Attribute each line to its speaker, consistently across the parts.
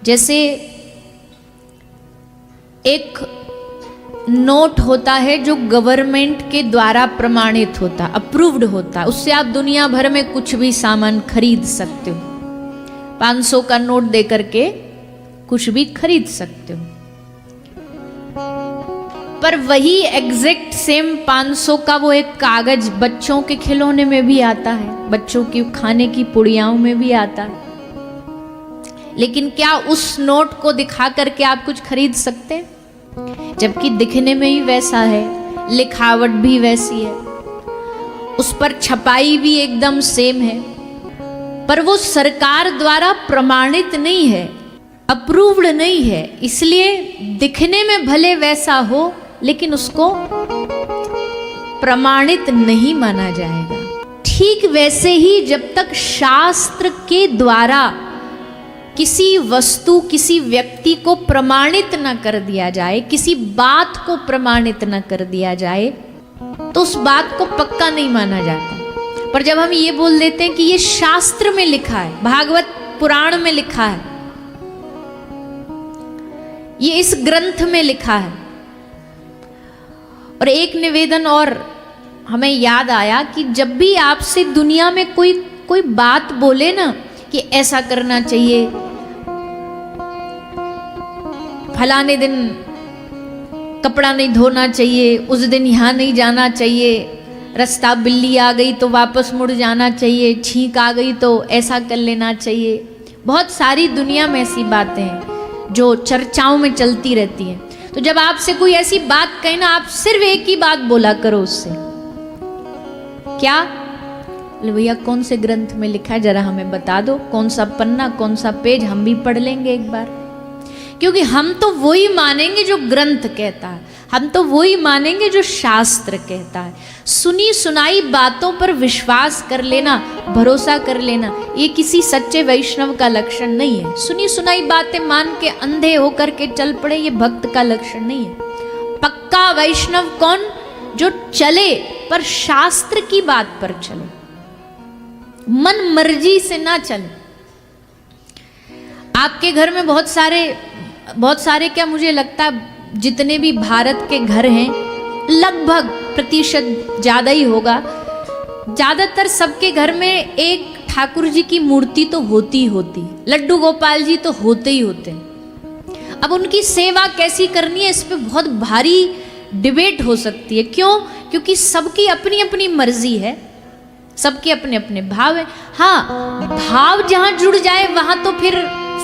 Speaker 1: जैसे एक नोट होता है जो गवर्नमेंट के द्वारा प्रमाणित होता, अप्रूव्ड होता, उससे आप दुनिया भर में कुछ भी सामान खरीद सकते हो। 500 का नोट दे करके कुछ भी खरीद सकते हो। पर वही एग्जैक्ट सेम 500 का वो एक कागज बच्चों के खिलौने में भी आता है, बच्चों की खाने की पुड़ियाओं में भी आता है। लेकिन क्या उस नोट को दिखा करके आप कुछ खरीद सकते हैं? जबकि दिखने में ही वैसा है, लिखावट भी वैसी है, उस पर छपाई भी एकदम सेम है, पर वो सरकार द्वारा प्रमाणित नहीं है, अप्रूव्ड नहीं है, इसलिए दिखने में भले वैसा हो लेकिन उसको प्रमाणित नहीं माना जाएगा। ठीक वैसे ही जब तक शास्त्र के द्वारा किसी वस्तु, किसी व्यक्ति को प्रमाणित न कर दिया जाए, किसी बात को प्रमाणित न कर दिया जाए, तो उस बात को पक्का नहीं माना जाता। पर जब हम ये बोल देते हैं कि ये शास्त्र में लिखा है, भागवत पुराण में लिखा है, ये इस ग्रंथ में लिखा है। और एक निवेदन और हमें याद आया कि जब भी आपसे दुनिया में कोई बात बोले ना कि ऐसा करना चाहिए, फलाने दिन कपड़ा नहीं धोना चाहिए, उस दिन यहाँ नहीं जाना चाहिए, रास्ता बिल्ली आ गई तो वापस मुड़ जाना चाहिए, छींक आ गई तो ऐसा कर लेना चाहिए। बहुत सारी दुनिया में ऐसी बातें हैं जो चर्चाओं में चलती रहती हैं। तो जब आपसे कोई ऐसी बात कहे ना, आप सिर्फ एक ही बात बोला करो उससे, क्या भैया कौन से ग्रंथ में लिखा है, जरा हमें बता दो, कौन सा पन्ना, कौन सा पेज, हम भी पढ़ लेंगे एक बार। क्योंकि हम तो वही मानेंगे जो ग्रंथ कहता है, हम तो वही मानेंगे जो शास्त्र कहता है। सुनी सुनाई बातों पर विश्वास कर लेना, भरोसा कर लेना, ये किसी सच्चे वैष्णव का लक्षण नहीं है। सुनी सुनाई बातें मान के अंधे होकर के चल पड़े, ये भक्त का लक्षण नहीं है। पक्का वैष्णव कौन? जो चले पर शास्त्र की बात पर चले, मन मर्जी से ना चले। आपके घर में बहुत सारे क्या, मुझे लगता है जितने भी भारत के घर हैं, लगभग प्रतिशत ज़्यादा ही होगा, ज़्यादातर सबके घर में एक ठाकुर जी की मूर्ति तो होती होती, लड्डू गोपाल जी तो होते ही होते। अब उनकी सेवा कैसी करनी है, इस पे बहुत भारी डिबेट हो सकती है। क्यों? क्योंकि सबकी अपनी अपनी मर्जी है, सबके अपने अपने भाव है। हाँ, भाव जहाँ जुड़ जाए वहाँ तो फिर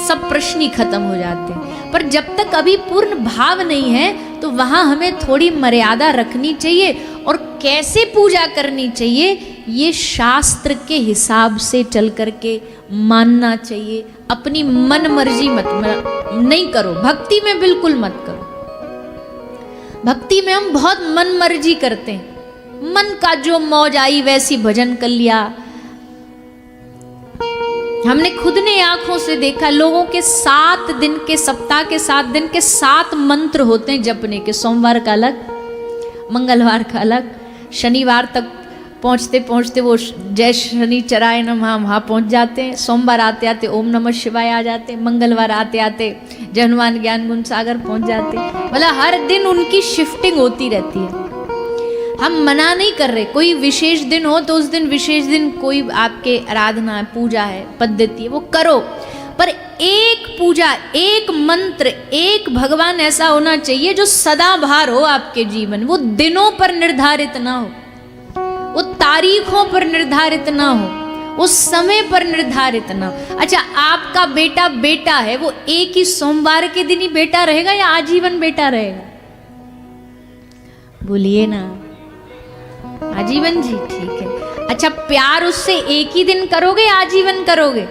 Speaker 1: सब प्रश्न ही खत्म हो जाते हैं। पर जब तक अभी पूर्ण भाव नहीं है तो वहाँ हमें थोड़ी मर्यादा रखनी चाहिए, और कैसे पूजा करनी चाहिए ये शास्त्र के हिसाब से चल करके मानना चाहिए। अपनी मन मर्जी मत नहीं करो, भक्ति में बिल्कुल मत करो। भक्ति में हम बहुत मन मर्जी करते हैं, मन का जो मौज आई वैसी भजन कर लिया। हमने खुद ने आंखों से देखा, लोगों के 7 दिन के सप्ताह के 7 दिन के 7 मंत्र होते हैं जपने के। सोमवार का अलग, मंगलवार का अलग, शनिवार तक पहुँचते पहुँचते वो जय शनि चराय नमः वहाँ पहुँच जाते हैं, सोमवार आते आते ओम नमः शिवाय आ जाते हैं, मंगलवार आते आते जय हनुमान ज्ञान गुण सागर पहुँच जाते हैं। मतलब हर दिन उनकी शिफ्टिंग होती रहती है। हम मना नहीं कर रहे, कोई विशेष दिन हो तो उस दिन विशेष दिन कोई आपके आराधना है, पूजा है, पद्धति है, वो करो। पर एक पूजा, एक मंत्र, एक भगवान ऐसा होना चाहिए जो सदाबहार हो आपके जीवन। वो दिनों पर निर्धारित ना हो, वो तारीखों पर निर्धारित ना हो, वो समय पर निर्धारित ना हो। अच्छा, आपका बेटा बेटा है, वो एक ही सोमवार के दिन ही बेटा रहेगा या आजीवन बेटा रहेगा? बोलिए ना, आजीवन जी, ठीक है। अच्छा, प्यार उससे एक ही दिन करोगे या आजीवन करोगे?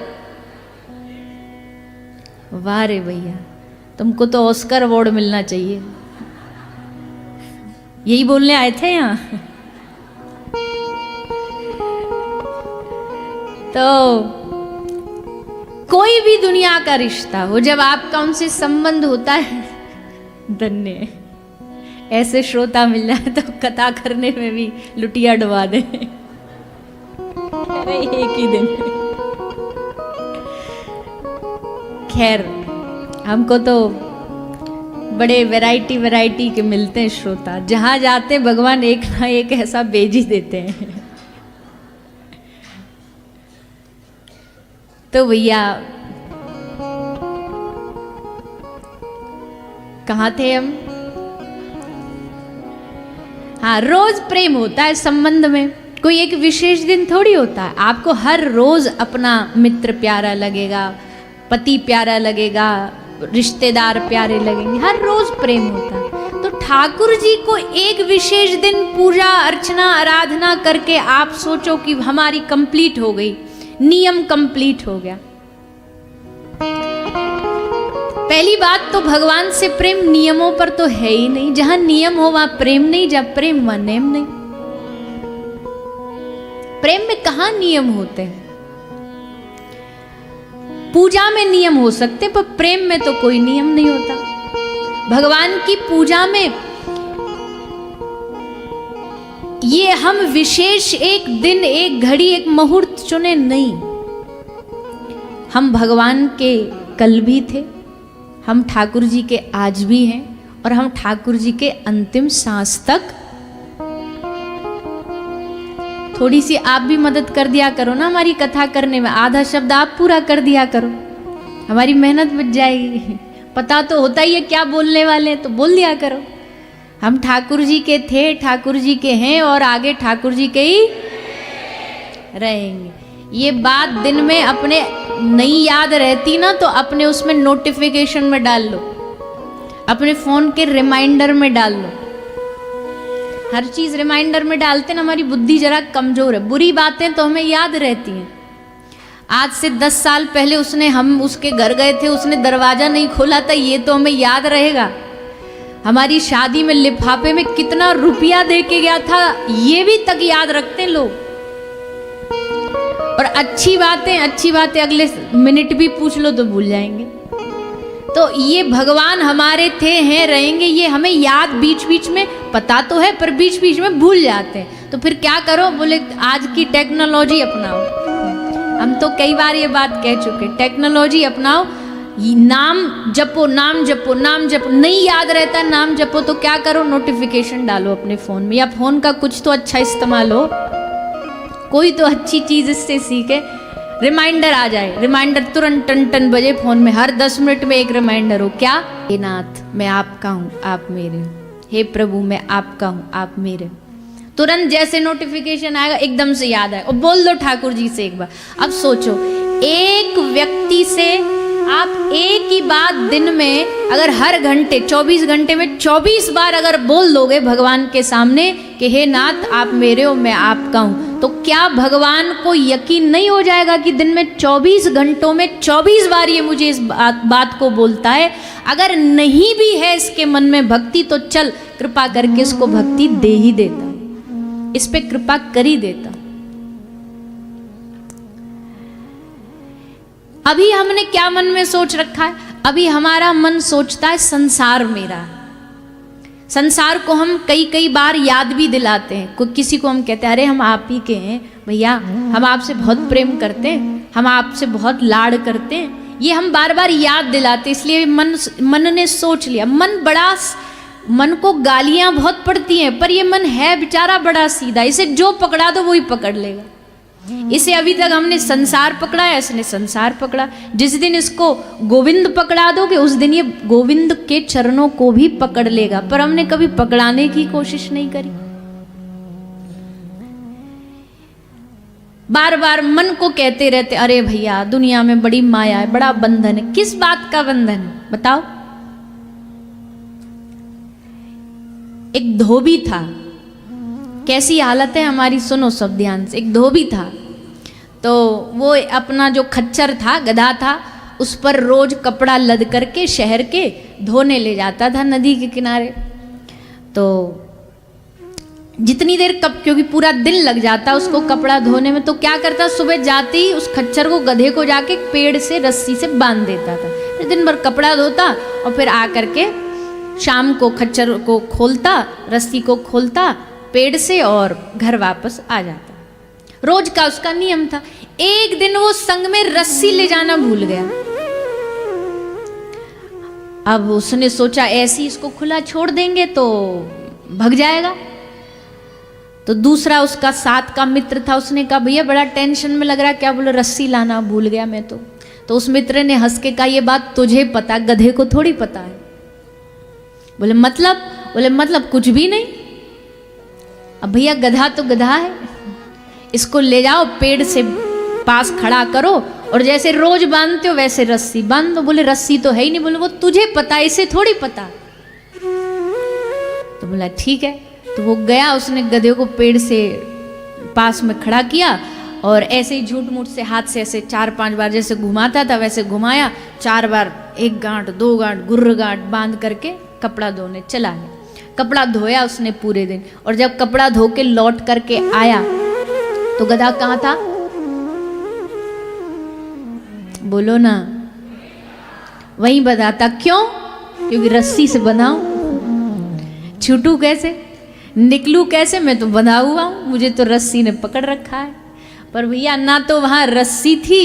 Speaker 1: वाह रे भैया, तुमको तो ऑस्कर अवार्ड मिलना चाहिए। यही बोलने आए थे यहाँ। तो कोई भी दुनिया का रिश्ता हो, जब आपका उनसे संबंध होता है, धन्य है। ऐसे श्रोता मिल जाए तो कथा करने में भी लुटिया डुबा दे। अरे एक ही दिन। खैर, हमको तो बड़े वैरायटी वैरायटी के मिलते हैं श्रोता, जहां जाते भगवान एक ना एक ऐसा भेज ही देते हैं। तो भैया कहाँ थे हम? हाँ, रोज प्रेम होता है संबंध में, कोई एक विशेष दिन थोड़ी होता है। आपको हर रोज अपना मित्र प्यारा लगेगा, पति प्यारा लगेगा, रिश्तेदार प्यारे लगेंगे, हर रोज प्रेम होता है। तो ठाकुर जी को एक विशेष दिन पूजा अर्चना आराधना करके आप सोचो कि हमारी कंप्लीट हो गई, नियम कंप्लीट हो गया। पहली बात तो भगवान से प्रेम नियमों पर तो है ही नहीं। जहां नियम हो वहां प्रेम नहीं, जहां प्रेम वहां नेम नहीं। प्रेम में कहां नियम होते हैं? पूजा में नियम हो सकते पर प्रेम में तो कोई नियम नहीं होता। भगवान की पूजा में ये हम विशेष एक दिन, एक घड़ी, एक मुहूर्त चुने नहीं। हम भगवान के कल भी थे, हम ठाकुर जी के आज भी हैं, और हम ठाकुर जी के अंतिम सांस तक। थोड़ी सी आप भी मदद कर दिया करो ना हमारी कथा करने में, आधा शब्द आप पूरा कर दिया करो, हमारी मेहनत बच जाएगी। पता तो होता ही है क्या बोलने वाले हैं, तो बोल दिया करो। हम ठाकुर जी के थे, ठाकुर जी के हैं, और आगे ठाकुर जी के ही रहेंगे। ये बात दिन में अपने नहीं याद रहती ना, तो अपने उसमें नोटिफिकेशन में डाल लो, अपने फोन के रिमाइंडर में डाल लो। हर चीज रिमाइंडर में डालते ना, हमारी बुद्धि जरा कमजोर है। बुरी बातें तो हमें याद रहती हैं। आज से 10 साल पहले हम उसके घर गए थे, उसने दरवाजा नहीं खोला था, ये तो हमें याद रहेगा। हमारी शादी में लिफाफे में कितना रुपया दे के गया था, ये भी तक याद रखते हैं लोग। और अच्छी बातें अगले मिनट भी पूछ लो तो भूल जाएंगे। तो ये भगवान हमारे थे, हैं, रहेंगे, ये हमें याद बीच बीच में पता तो है, पर बीच बीच में भूल जाते हैं। तो फिर क्या करो? बोले आज की टेक्नोलॉजी अपनाओ। हम तो कई बार ये बात कह चुके, टेक्नोलॉजी अपनाओ, नाम जपो, नाम जपो, नाम जपो। नहीं याद रहता नाम जपो तो क्या करो? नोटिफिकेशन डालो अपने फोन में, या फोन का कुछ तो अच्छा इस्तेमाल हो, कोई तो अच्छी चीज इससे सीखे। रिमाइंडर आ जाए, रिमाइंडर तुरंत टन टन बजे फोन में, हर 10 मिनट में एक रिमाइंडर हो। क्या? हे नाथ मैं आपका हूँ, आप मेरे हो। हे प्रभु मैं आपका हूँ, आप मेरे। तुरंत जैसे नोटिफिकेशन आएगा एकदम से याद आएगा, और बोल दो ठाकुर जी से एक बार। अब सोचो, एक व्यक्ति से आप एक ही बात दिन में अगर हर घंटे 24 घंटे में 24 बार अगर बोल दोगे भगवान के सामने कि हे नाथ आप मेरे हो, मैं आपका हूं, तो क्या भगवान को यकीन नहीं हो जाएगा कि दिन में 24 घंटों में 24 बार ये मुझे इस बात को बोलता है? अगर नहीं भी है इसके मन में भक्ति, तो चल कृपा करके इसको भक्ति दे ही देता, इस पे कृपा कर ही देता। अभी हमने क्या मन में सोच रखा है? अभी हमारा मन सोचता है संसार मेरा। संसार को हम कई बार याद भी दिलाते हैं। कोई किसी को हम कहते हैं अरे हम आप ही के हैं भैया, हम आपसे बहुत प्रेम करते हैं, हम आपसे बहुत लाड़ करते हैं, ये हम बार बार याद दिलाते। इसलिए मन ने सोच लिया। मन को गालियां बहुत पड़ती हैं, पर ये मन है बेचारा बड़ा सीधा, इसे जो पकड़ा दो वही पकड़ लेगा। इसे अभी तक हमने संसार पकड़ा है, इसने संसार पकड़ा। जिस दिन इसको गोविंद पकड़ा दोगे उस दिन ये गोविंद के चरणों को भी पकड़ लेगा, पर हमने कभी पकड़ाने की कोशिश नहीं करी। बार बार मन को कहते रहते अरे भैया दुनिया में बड़ी माया है, बड़ा बंधन है। किस बात का बंधन है बताओ? एक धोबी था, कैसी हालत है हमारी, सुनो सब ध्यान से। एक धोबी था, तो वो अपना जो खच्चर था, गधा था, उस पर रोज कपड़ा लद करके शहर के धोने ले जाता था नदी के किनारे। तो जितनी देर क्योंकि पूरा दिन लग जाता उसको कपड़ा धोने में, तो क्या करता, सुबह जाते ही उस खच्चर को, गधे को जाके पेड़ से रस्सी से बांध देता था। फिर दिन भर कपड़ा धोता और फिर आ करके शाम को खच्चर को खोलता, रस्सी को खोलता पेड़ से और घर वापस आ जाता। रोज का उसका नियम था। एक दिन वो संग में रस्सी ले जाना भूल गया। अब उसने सोचा ऐसे ही इसको खुला छोड़ देंगे तो भग जाएगा। तो दूसरा उसका साथ का मित्र था, उसने कहा भैया बड़ा टेंशन में लग रहा है, क्या बोले रस्सी लाना भूल गया मैं तो उस मित्र ने हंस के कहा ये बात तुझे पता, गधे को थोड़ी पता है। बोले मतलब कुछ भी नहीं। अब भैया गधा तो गधा है, इसको ले जाओ पेड़ से पास खड़ा करो और जैसे रोज बांधते हो वैसे रस्सी बांध दो। बोले रस्सी तो है ही नहीं। बोले वो तुझे पता, इसे थोड़ी पता। तो बोला ठीक है। तो वो गया, उसने गधे को पेड़ से पास में खड़ा किया और ऐसे ही झूठ मूठ से हाथ से ऐसे 4-5 बार जैसे घुमाता था वैसे घुमाया, 4 बार 1 गांठ 2 गांठ गुर्र गांठ बांध करके कपड़ा धोने चला गया। कपड़ा धोया उसने पूरे दिन, और जब कपड़ा धो के लौट करके आया तो गधा कहाँ था? बोलो ना। वहीं बंधा था। क्यों? क्योंकि रस्सी से बंधा हूं। छूटू कैसे, निकलू कैसे? मैं तो बंधा हुआ हूं, मुझे तो रस्सी ने पकड़ रखा है। पर भैया ना तो वहां रस्सी थी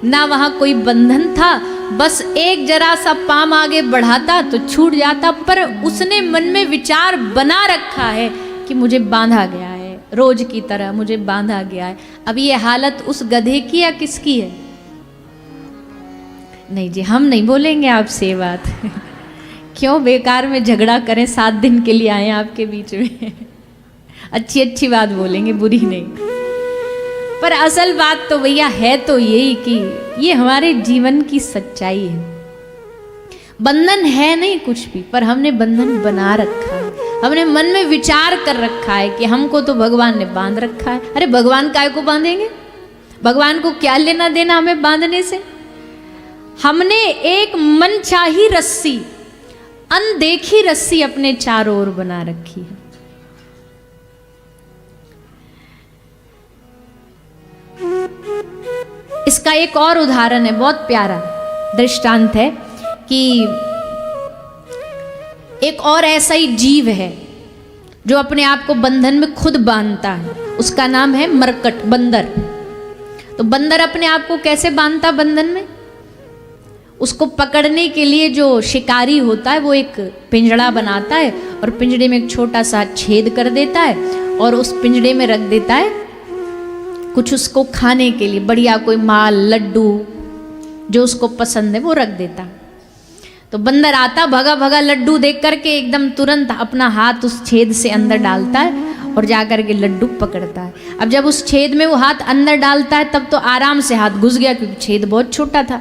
Speaker 1: ना वहां कोई बंधन था, बस एक जरा सा पाम आगे बढ़ाता तो छूट जाता। पर उसने मन में विचार बना रखा है कि मुझे बांधा गया है, रोज की तरह मुझे बांधा गया है। अब ये हालत उस गधे की या किसकी है? नहीं जी, हम नहीं बोलेंगे आपसे ये बात। क्यों बेकार में झगड़ा करें, 7 दिन के लिए आए आपके बीच में। अच्छी बात बोलेंगे, बुरी नहीं। पर असल बात तो भैया है तो यही कि ये हमारे जीवन की सच्चाई है। बंधन है नहीं कुछ भी, पर हमने बंधन बना रखा है। हमने मन में विचार कर रखा है कि हमको तो भगवान ने बांध रखा है। अरे भगवान काय को बांधेंगे? भगवान को क्या लेना देना हमें बांधने से? हमने एक मनचाही रस्सी, अनदेखी रस्सी अपने चारों ओर बना रखी है। इसका एक और उदाहरण है, बहुत प्यारा दृष्टांत है कि एक और ऐसा ही जीव है जो अपने आप को बंधन में खुद बांधता है। उसका नाम है मरकट, बंदर। तो बंदर अपने आप को कैसे बांधता बंधन में? उसको पकड़ने के लिए जो शिकारी होता है वो एक पिंजड़ा बनाता है और पिंजड़े में एक छोटा सा छेद कर देता है और उस पिंजड़े में रख देता है कुछ उसको खाने के लिए, बढ़िया कोई माल, लड्डू जो उसको पसंद है वो रख देता। तो बंदर आता भगा भगा लड्डू देख करके एकदम तुरंत अपना हाथ उस छेद से अंदर डालता है और जाकर के लड्डू पकड़ता है। अब जब उस छेद में वो हाथ अंदर डालता है तब तो आराम से हाथ घुस गया क्योंकि छेद बहुत छोटा था।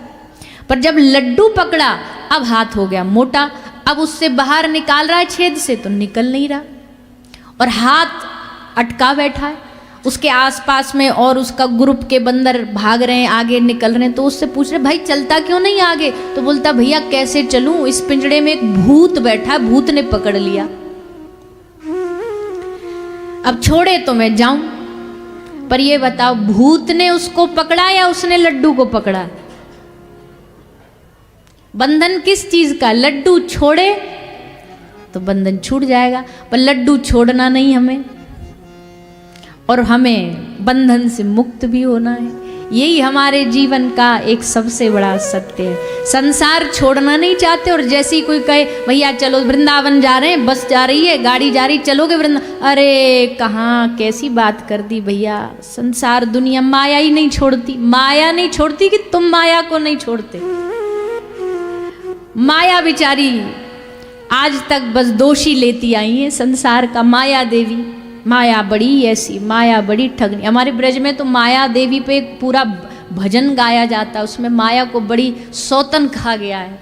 Speaker 1: पर जब लड्डू पकड़ा अब हाथ हो गया मोटा, अब उससे बाहर निकाल रहा है छेद से तो निकल नहीं रहा और हाथ अटका बैठा है। उसके आसपास में और उसका ग्रुप के बंदर भाग रहे हैं, आगे निकल रहे हैं। तो उससे पूछ रहे भाई चलता क्यों नहीं आगे? तो बोलता भैया कैसे चलूं, इस पिंजड़े में एक भूत बैठा है, भूत ने पकड़ लिया। अब छोड़े तो मैं जाऊं, पर ये बताओ भूत ने उसको पकड़ा या उसने लड्डू को पकड़ा? बंधन किस चीज का? लड्डू छोड़े तो बंधन छूट जाएगा, पर लड्डू छोड़ना नहीं हमें, और हमें बंधन से मुक्त भी होना है। यही हमारे जीवन का एक सबसे बड़ा सत्य है। संसार छोड़ना नहीं चाहते, और जैसे ही कोई कहे भैया चलो वृंदावन जा रहे हैं, बस जा रही है, गाड़ी जा रही, चलोगे वृंदावन? अरे कहाँ, कैसी बात कर दी भैया। संसार दुनिया माया ही नहीं छोड़ती, माया नहीं छोड़ती कि तुम माया को नहीं छोड़ते। माया बिचारी आज तक बस दोषी लेती आई है संसार का। माया देवी, माया बड़ी ऐसी, माया बड़ी ठगनी। हमारे ब्रज में तो माया देवी पे एक पूरा भजन गाया जाता है, उसमें माया को बड़ी सौतन कहा गया है।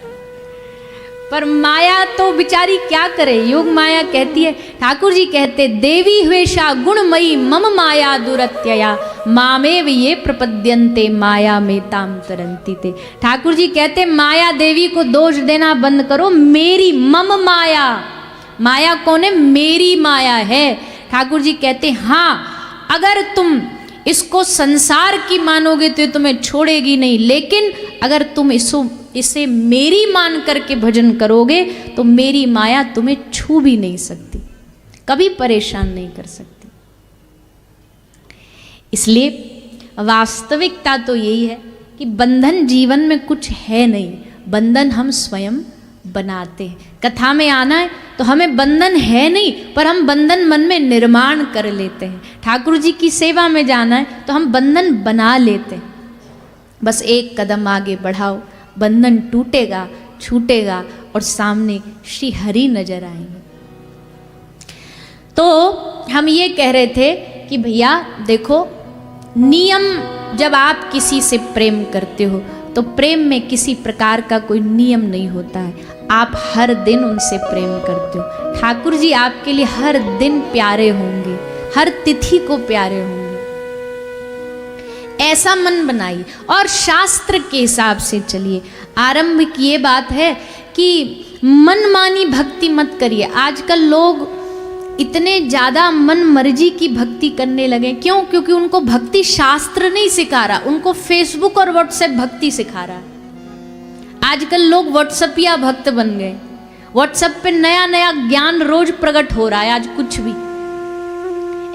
Speaker 1: पर माया तो बिचारी क्या करे। योग माया कहती है, ठाकुर जी कहते देवी हवेशा गुणमयी मम माया दुरत्यया मामेव ये प्रपद्यन्ते माया में ताम तरंती ते। ठाकुर जी कहते माया देवी को दोष देना बंद करो, मेरी मम माया। माया कौन है? मेरी माया है। ठाकुर जी कहते हाँ, अगर तुम इसको संसार की मानोगे तो तुम्हें छोड़ेगी नहीं, लेकिन अगर तुम इसे मेरी मान करके भजन करोगे तो मेरी माया तुम्हें छू भी नहीं सकती, कभी परेशान नहीं कर सकती। इसलिए वास्तविकता तो यही है कि बंधन जीवन में कुछ है नहीं, बंधन हम स्वयं बनाते हैं। कथा में आना है तो हमें बंधन है नहीं, पर हम बंधन मन में निर्माण कर लेते हैं। ठाकुर जी की सेवा में जाना है तो हम बंधन बना लेते हैं। बस एक कदम आगे बढ़ाओ, बंधन टूटेगा, छूटेगा और सामने श्री हरि नजर आएंगे। तो हम ये कह रहे थे कि भैया देखो, नियम, जब आप किसी से प्रेम करते हो तो प्रेम में किसी प्रकार का कोई नियम नहीं होता है। आप हर दिन उनसे प्रेम करते हो। ठाकुर जी आपके लिए हर दिन प्यारे होंगे, हर तिथि को प्यारे होंगे। ऐसा मन बनाइए और शास्त्र के हिसाब से चलिए। आरंभ की ये बात है कि मनमानी भक्ति मत करिए। आजकल लोग इतने ज़्यादा मन मर्जी की भक्ति करने लगे। क्यों? क्योंकि उनको भक्ति शास्त्र नहीं सिखा रहा, उनको फेसबुक और व्हाट्सएप भक्ति सिखा रहा है। आजकल लोग व्हाट्सएपिया भक्त बन गए। व्हाट्सएप पे नया नया ज्ञान रोज प्रकट हो रहा है। आज कुछ भी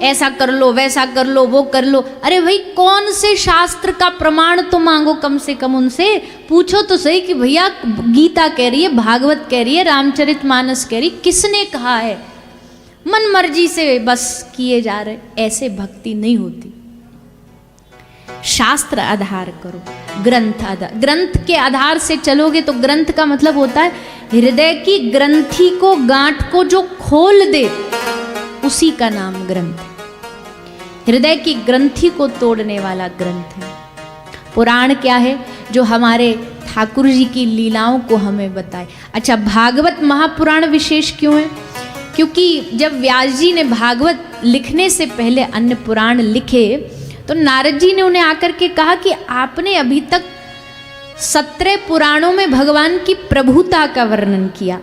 Speaker 1: ऐसा कर लो, वैसा कर लो, वो कर लो। अरे भाई, कौन से शास्त्र का प्रमाण तो मांगो, कम से कम उनसे पूछो तो सही कि भैया गीता कह रही है, भागवत कह रही है, रामचरितमानस कह रही, किसने कहा है? मन मर्जी से बस किए जा रहे। ऐसे भक्ति नहीं होती। शास्त्र आधार करो, ग्रंथ आधार, ग्रंथ के आधार से चलोगे तो ग्रंथ का मतलब होता है हृदय की ग्रंथि को, गांठ को जो खोल दे, उसी का नाम ग्रंथ है। हृदय की ग्रंथि को तोड़ने वाला ग्रंथ है। पुराण क्या है? जो हमारे ठाकुर जी की लीलाओं को हमें बताए। अच्छा, भागवत महापुराण विशेष क्यों है? क्योंकि जब व्यास जी ने भागवत लिखने से पहले अन्य पुराण लिखे तो नारद जी ने उन्हें आकर के कहा कि आपने अभी तक 17 पुराणों में भगवान की प्रभुता का वर्णन किया,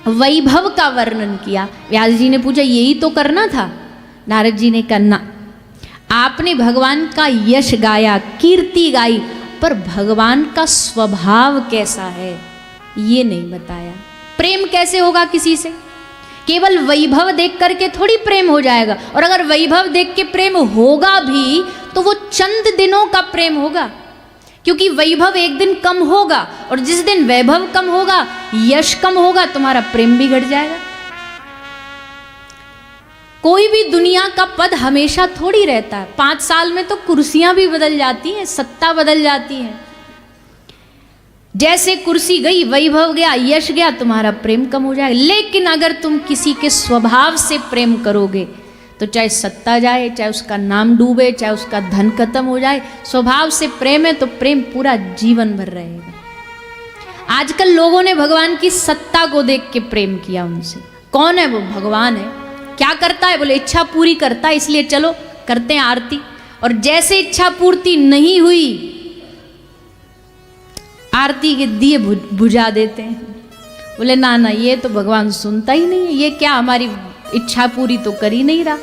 Speaker 1: वैभव का वर्णन किया। व्यास जी ने पूछा यही तो करना था? नारद जी ने कहा ना, आपने भगवान का यश गाया, कीर्ति गाई, पर भगवान का स्वभाव कैसा है ये नहीं बताया। प्रेम कैसे होगा किसी से? केवल वैभव देख करके थोड़ी प्रेम हो जाएगा। और अगर वैभव देख के प्रेम होगा भी तो वो चंद दिनों का प्रेम होगा, क्योंकि वैभव एक दिन कम होगा और जिस दिन वैभव कम होगा, यश कम होगा, तुम्हारा प्रेम भी घट जाएगा। कोई भी दुनिया का पद हमेशा थोड़ी रहता है। 5 साल में तो कुर्सियां भी बदल जाती हैं, सत्ता बदल जाती है। जैसे कुर्सी गई, वैभव गया, यश गया, तुम्हारा प्रेम कम हो जाएगा। लेकिन अगर तुम किसी के स्वभाव से प्रेम करोगे तो चाहे सत्ता जाए, चाहे उसका नाम डूबे, चाहे उसका धन खत्म हो जाए, स्वभाव से प्रेम है तो प्रेम पूरा जीवन भर रहेगा। आजकल लोगों ने भगवान की सत्ता को देख के प्रेम किया उनसे। कौन है वो? भगवान है। क्या करता है? बोले इच्छा पूरी करता है, इसलिए चलो करते हैं आरती। और जैसे इच्छा पूर्ति नहीं हुई, आरती के दिए बुझा देते हैं। बोले ना ना, ये तो भगवान सुनता ही नहीं है, ये क्या हमारी इच्छा पूरी तो कर ही नहीं रहा।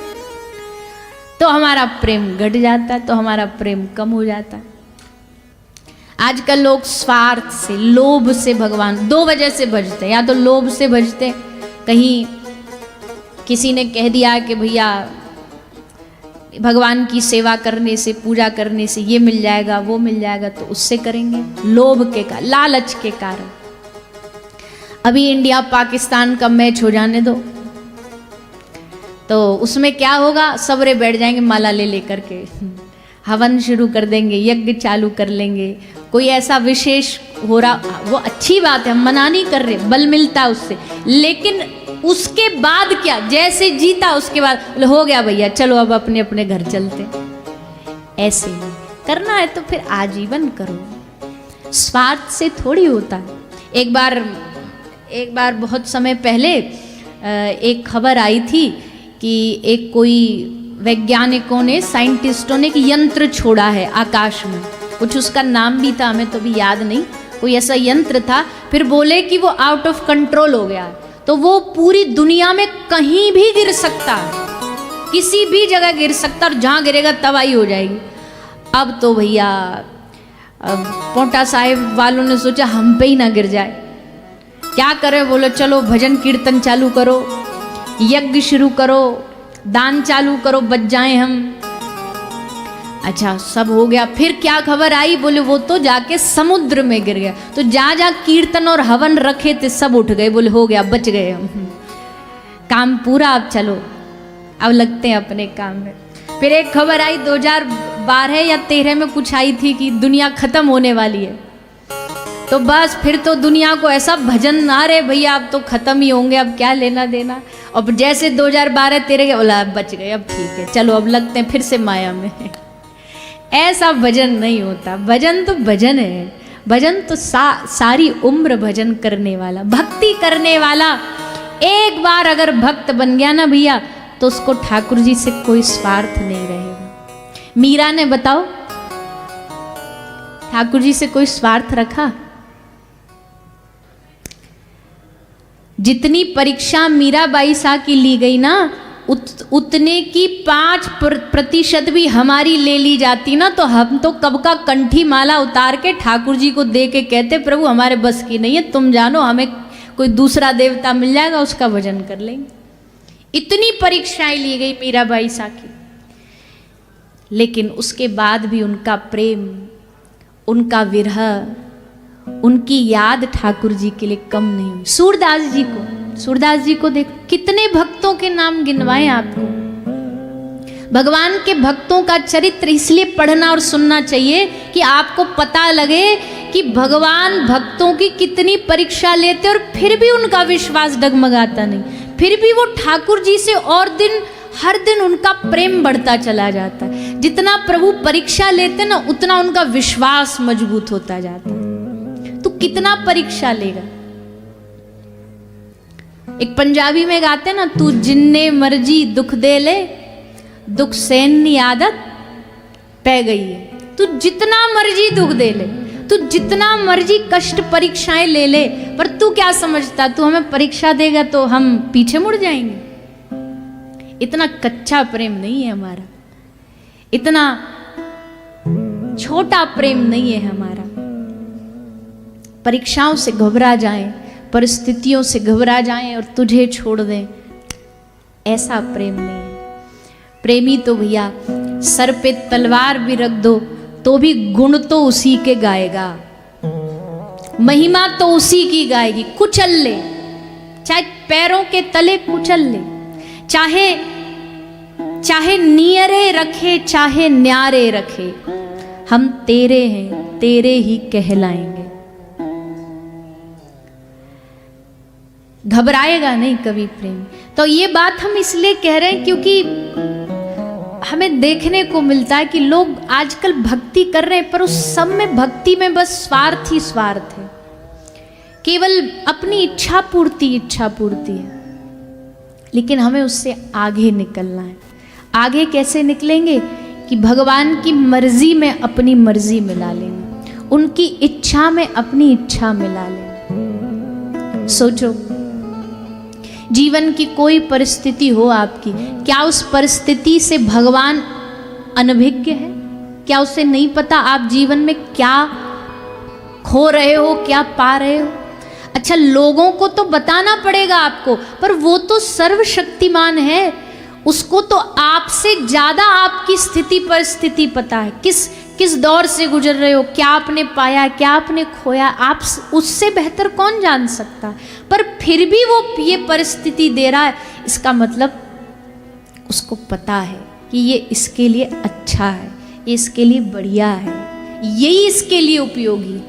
Speaker 1: तो हमारा प्रेम घट जाता है, तो हमारा प्रेम कम हो जाता है। आजकल लोग स्वार्थ से, लोभ से भगवान 2 वजह से भजते हैं। या तो लोभ से भजते हैं, कहीं किसी ने कह दिया कि भैया भगवान की सेवा करने से, पूजा करने से ये मिल जाएगा, वो मिल जाएगा, तो उससे करेंगे। लोभ के कारण, लालच के कारण। अभी इंडिया पाकिस्तान का मैच हो जाने दो, तो उसमें क्या होगा? सबरे बैठ जाएंगे माला ले लेकर के, हवन शुरू कर देंगे, यज्ञ चालू कर लेंगे। कोई ऐसा विशेष हो रहा, वो अच्छी बात है, हम मना नहीं कर रहे, बल मिलता है उससे। लेकिन उसके बाद क्या? जैसे जीता उसके बाद हो गया भैया, चलो अब अपने अपने घर चलते। ऐसे नहीं करना है तो फिर आजीवन करो, स्वार्थ से थोड़ी होता है। एक बार बहुत समय पहले एक खबर आई थी कि एक कोई वैज्ञानिकों ने, साइंटिस्टों ने एक यंत्र छोड़ा है आकाश में। कुछ उसका नाम भी था, हमें तो भी याद नहीं, कोई ऐसा यंत्र था। फिर बोले कि वो आउट ऑफ कंट्रोल हो गया है, तो वो पूरी दुनिया में कहीं भी गिर सकता है, किसी भी जगह गिर सकता, और जहाँ गिरेगा तबाही हो जाएगी। अब तो भैया पोंटा साहिब वालों ने सोचा हम पे ही ना गिर जाए। क्या करें? बोलो चलो भजन कीर्तन चालू करो, यज्ञ शुरू करो, दान चालू करो, बच जाएं हम। अच्छा सब हो गया, फिर क्या खबर आई? बोले वो तो जाके समुद्र में गिर गया। तो जा कीर्तन और हवन रखे थे सब उठ गए, बोले हो गया, बच गए हम, काम पूरा, अब चलो अब लगते हैं अपने काम में। फिर एक खबर आई 2012 या 13 में कुछ आई थी कि दुनिया खत्म होने वाली है। तो बस फिर तो दुनिया को ऐसा भजन, आ रहे भैया अब तो खत्म ही होंगे, अब क्या लेना देना। अब जैसे 2012-13 के बोला बच गए, अब ठीक है चलो अब लगते हैं फिर से माया में। ऐसा भजन नहीं होता। भजन तो भजन है, भजन तो सारी उम्र भजन करने वाला, भक्ति करने वाला। एक बार अगर भक्त बन गया ना भैया, तो उसको ठाकुर जी से कोई स्वार्थ नहीं रहेगा। मीरा ने बताओ ठाकुर जी से कोई स्वार्थ रखा? जितनी परीक्षा मीराबाई सा की ली गई ना, उतने की 5% भी हमारी ले ली जाती ना, तो हम तो कब का कंठी माला उतार के ठाकुर जी को दे के कहते प्रभु हमारे बस की नहीं है, तुम जानो, हमें कोई दूसरा देवता मिल जाएगा उसका भजन कर लेंगे। इतनी परीक्षाएं ली गई मीराबाई सा की, लेकिन उसके बाद भी उनका प्रेम, उनका विरह, उनकी याद ठाकुर जी के लिए कम नहीं हुई। सूरदास जी को देखो, कितने भक्तों के नाम गिनवाए आपको। भगवान के भक्तों का चरित्र इसलिए पढ़ना और सुनना चाहिए कि आपको पता लगे कि भगवान भक्तों की कितनी परीक्षा लेते और फिर भी उनका विश्वास डगमगाता नहीं, फिर भी वो ठाकुर जी से और हर दिन उनका प्रेम बढ़ता चला जाता है। जितना प्रभु परीक्षा लेते ना, उतना उनका विश्वास मजबूत होता जाता है। तो कितना परीक्षा लेगा? एक पंजाबी में गाते ना, तू जिन्ने मर्जी दुख दे ले, दुख सहन आदत पै गई है। तू जितना मर्जी दुख दे ले, तू जितना मर्जी कष्ट परीक्षाएं ले ले, पर तू क्या समझता तू हमें परीक्षा देगा तो हम पीछे मुड़ जाएंगे? इतना कच्चा प्रेम नहीं है हमारा, इतना छोटा प्रेम नहीं है हमारा। परीक्षाओं से घबरा जाएं, परिस्थितियों से घबरा जाएं और तुझे छोड़ दें, ऐसा प्रेम नहीं है। प्रेमी तो भैया सर पे तलवार भी रख दो तो भी गुण तो उसी के गाएगा, महिमा तो उसी की गाएगी। कुचल ले, चाहे पैरों के तले कुचल ले, चाहे नियरे रखे चाहे न्यारे रखे, हम तेरे हैं, तेरे ही कहलाएंगे। घबराएगा नहीं कभी प्रेम। तो ये बात हम इसलिए कह रहे हैं क्योंकि हमें देखने को मिलता है कि लोग आजकल भक्ति कर रहे हैं, पर उस सब में, भक्ति में बस स्वार्थ ही स्वार्थ है, केवल अपनी इच्छा पूर्ति है। लेकिन हमें उससे आगे निकलना है। आगे कैसे निकलेंगे? कि भगवान की मर्जी में अपनी मर्जी मिला लेना, उनकी इच्छा में अपनी इच्छा मिला लेना। सोचो, जीवन की कोई परिस्थिति हो आपकी, क्या उस परिस्थिति से भगवान अनभिज्ञ है? क्या उसे नहीं पता आप जीवन में क्या खो रहे हो, क्या पा रहे हो? अच्छा, लोगों को तो बताना पड़ेगा आपको, पर वो तो सर्वशक्तिमान है, उसको तो आपसे ज्यादा आपकी स्थिति परिस्थिति पता है। किस दौर से गुजर रहे हो, क्या आपने पाया, क्या आपने खोया, आप उससे बेहतर कौन जान सकता। पर फिर भी वो ये परिस्थिति दे रहा है, इसका मतलब उसको पता है कि ये इसके लिए अच्छा है, ये इसके लिए बढ़िया है, यही इसके लिए उपयोगी।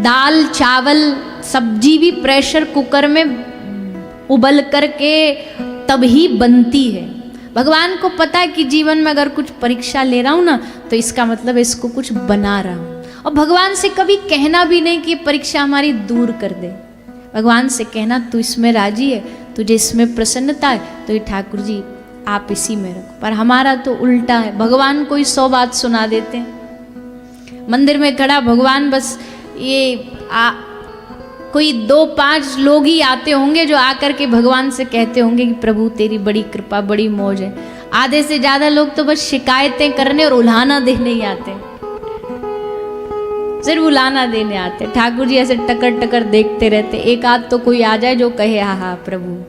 Speaker 1: दाल चावल सब्जी भी प्रेशर कुकर में उबल करके तब ही बनती है। भगवान को पता है कि जीवन में अगर कुछ परीक्षा ले रहा हूं ना, तो इसका मतलब इसको कुछ बना रहा हूं। और भगवान से कभी कहना भी नहीं कि परीक्षा हमारी दूर कर दे। भगवान से कहना, तू इसमें राजी है, तुझे इसमें प्रसन्नता है, तो ये ठाकुर जी आप इसी में रखो। पर हमारा तो उल्टा है, भगवान को ही 100 बात सुना देते हैं। मंदिर में खड़ा भगवान, बस ये कोई 2-5 लोग ही आते होंगे जो आकर के भगवान से कहते होंगे कि प्रभु तेरी बड़ी कृपा, बड़ी मौज है। आधे से ज्यादा लोग तो बस शिकायतें करने और उल्हाना देने ही आते हैं, सिर्फ उल्हाना देने आते। ठाकुर जी ऐसे टकर टकर देखते रहते। एक आध तो कोई आ जाए जो कहे, हाँ प्रभु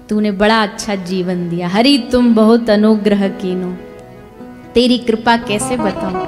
Speaker 1: तूने बड़ा अच्छा जीवन दिया, हरि तुम बहुत अनुग्रह कीनो। तेरी कृपा कैसे बताऊं।